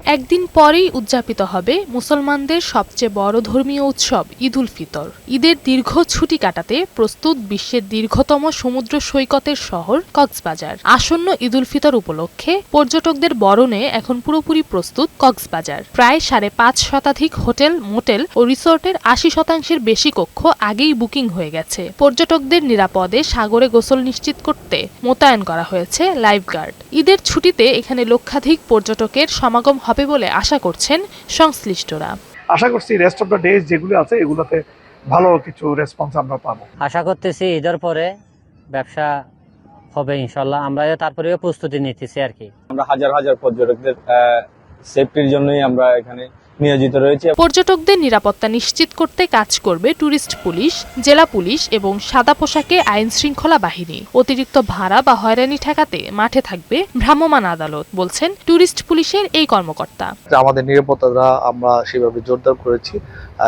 একদিন পরেই উদযাপিত হবে মুসলমানদের সবচেয়ে বড় ধর্মীয় উৎসব ঈদ উল ফিতর। ঈদের দীর্ঘ ছুটি কাটাতে প্রস্তুত বিশ্বের দীর্ঘতম সমুদ্র সৈকতের শহর কক্সবাজার। আসন্ন ঈদ উল ফিতর উপলক্ষে পর্যটকদের বরণে এখন পুরোপুরি প্রস্তুত কক্সবাজার। প্রায় ৫.৫ শতাধিক হোটেল, মোটেল ও রিসোর্টের ৮০% বেশি কক্ষ আগেই বুকিং হয়ে গেছে। পর্যটকদের নিরাপদে সাগরে গোসল নিশ্চিত করতে মোতায়েন করা হয়েছে লাইফগার্ড। ঈদের ছুটিতে এখানে লক্ষাধিক পর্যটকের সমাগম হবে বলে আশা করছেন সংশ্লিষ্টরা। আশা করছি রেস্ট অফ দ্য ডেজ যেগুলো আছে এগুলোতে ভালো কিছু রেসপন্স আমরা পাবো। আশা করতেছি ঈদের পরে ব্যবসা হবে ইনশাল্লাহ। আমরা তারপরেও প্রস্তুতি নিতেছি আর কি। আমরা হাজার হাজার পর্যটকদের সেফটির জন্যই আমরা এখানে নিয়োজিত রয়েছে। পর্যটকদের নিরাপত্তা নিশ্চিত করতে কাজ করবে ট্যুরিস্ট পুলিশ, জেলা পুলিশ এবং সাদা পোশাকে আইন শৃঙ্খলা বাহিনী। অতিরিক্ত ভাড়া বা হয়রানি ঠেকাতে মাঠে থাকবে ভ্রাম্যমাণ আদালত, বলছেন ট্যুরিস্ট পুলিশের এই কর্মকর্তা। আমাদের নিরাপত্তাটা আমরা সেভাবে জোরদার করেছি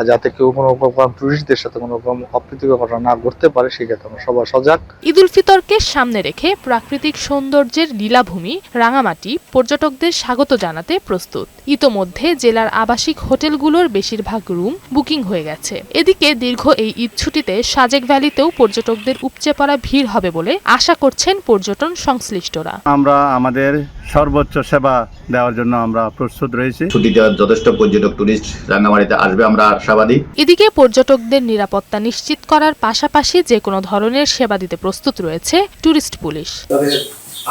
যাতে কেউ কোনো রকম টুরিস্টদের সাথে কোনো রকম অপ্রীতিকর ঘটনা না ঘটতে পারে, সেক্ষেত্রে আমরা সবাই সজাগ। ঈদ উল ফিতরকে সামনে রেখে প্রাকৃতিক সৌন্দর্যের লীলাভূমি রাঙামাটি পর্যটকদের স্বাগত জানাতে প্রস্তুত। ইতোমধ্যে জেলার আবাসিক হোটেলগুলোর বেশিরভাগ রুম বুকিং হয়ে গেছে। এদিকে দীর্ঘ এই ঈদ ছুটিতে সাজেক ভ্যালিতেও পর্যটকদের উপচে পড়া ভিড় হবে বলে আশা করছেন পর্যটন সংশ্লিষ্টরা। আমরা আমাদের সর্বোচ্চ সেবা দেওয়ার জন্য আমরা প্রস্তুত রয়েছি। ছুটিতে যথেষ্ট পর্যটক টুরিস্ট রাঙ্গামাটিতে আসবে, আমরা আশাবাদী। এদিকে পর্যটকদের নিরাপত্তা নিশ্চিত করার পাশাপাশি যে কোনো ধরনের সেবা দিতে প্রস্তুত রয়েছে ট্যুরিস্ট পুলিশ। তাদের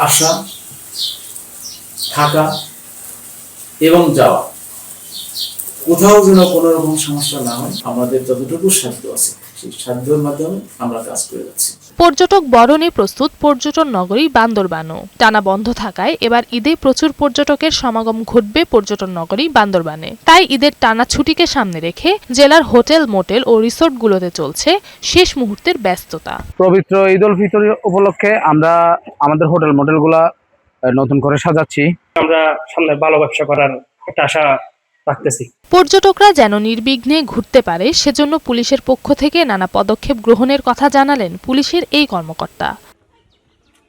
আসা, থাকা এবং যাওয়া কোথাও যেন কোনো রকম সমস্যা না হয়, আমাদের যতটুকু সাধ্য আছে সেই সাধ্যের মাধ্যমে আমরা কাজ করে যাচ্ছি। পর্যটক বরণে প্রস্তুত পর্যটন নগরী বান্দরবানও। টানা বন্ধ থাকায় এবার ঈদে প্রচুর পর্যটকের সমাগম ঘটবে পর্যটন নগরী বান্দরবানে। তাই ঈদের টানা ছুটিকে সামনে রেখে জেলার হোটেল, মোটেল ও রিসোর্টগুলোতে চলছে শেষ মুহূর্তের ব্যস্ততা। পবিত্র ঈদ উল ফিতর উপলক্ষে আমরা আমাদের হোটেল, মোটেলগুলা নতুন করে সাজাচ্ছি। আমরা সামনে ভালো ব্যবসা করার একটা আশা রাখতেছি। পর্যটকরা যেন নির্বিঘ্নে ঘুরতে পারে সেজন্য পুলিশের পক্ষ থেকে নানা পদক্ষেপ গ্রহণের কথা জানালেন পুলিশের এই কর্মকর্তা।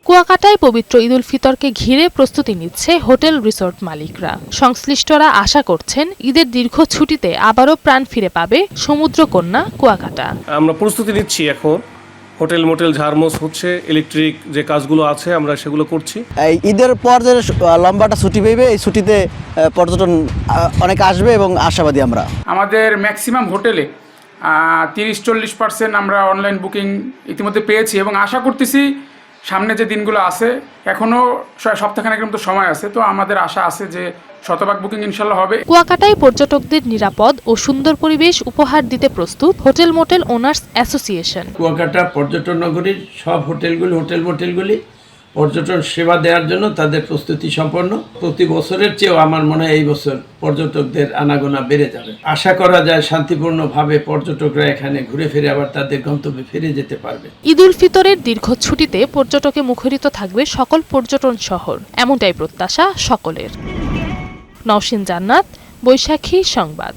কুয়াকাটায় পবিত্র ঈদ উল ফিতরকে ঘিরে প্রস্তুতি নিচ্ছে হোটেল, রিসোর্ট মালিকরা। সংশ্লিষ্টরা আশা করছেন ঈদের দীর্ঘ ছুটিতে আবারও প্রাণ ফিরে পাবে সমুদ্রকন্যা কুয়াকাটা। আমরা প্রস্তুতি নিচ্ছি এখন। হোটেল, মোটেল ঝাড়মোস হচ্ছে, ইলেকট্রিক যে কাজগুলো আছে আমরা সেগুলো করছি। এই ঈদের পর যে লম্বাটা ছুটি পেবে, এই ছুটিতে পর্যটন অনেক আসবে এবং আশাবাদী আমরা। আমাদের ম্যাক্সিমাম হোটেলে 30-40% আমরা অনলাইন বুকিং ইতিমধ্যে পেয়েছি এবং আশা করতেছি সামনে যে দিনগুলো আছে, এখনও সপ্তাহখানেকের মতো সময় আছে, তো আমাদের আশা আছে যে শতভাগ বুকিং ইনশাল্লাহ হবে। কুয়াকাটায় পর্যটকদের নিরাপদ ও সুন্দর পরিবেশ উপহার দিতে প্রস্তুত hotel, motel owners association. Kuakata পর্যটন নগরীর সব হোটেল মোটেলগুলি পর্যটন সেবা দেওয়ার জন্য তাদের প্রস্তুতি সম্পন্ন। প্রতি বছরের চেয়েও আমার মনে হয় এই বছর পর্যটকদের আনাগোনা বেড়ে যাবে। আশা করা যায় শান্তিপূর্ণভাবে পর্যটকরা এখানে ঘুরে ফিরে আবার তাদের গন্তব্যে ফিরে যেতে পারবে। ঈদ উল ফিতরের দীর্ঘ ছুটিতে পর্যটকে মুখরিত থাকবে সকল পর্যটন শহর, এমনটাই প্রত্যাশা সকলের। নওশিন জান্নাত, বৈশাখী সংবাদ।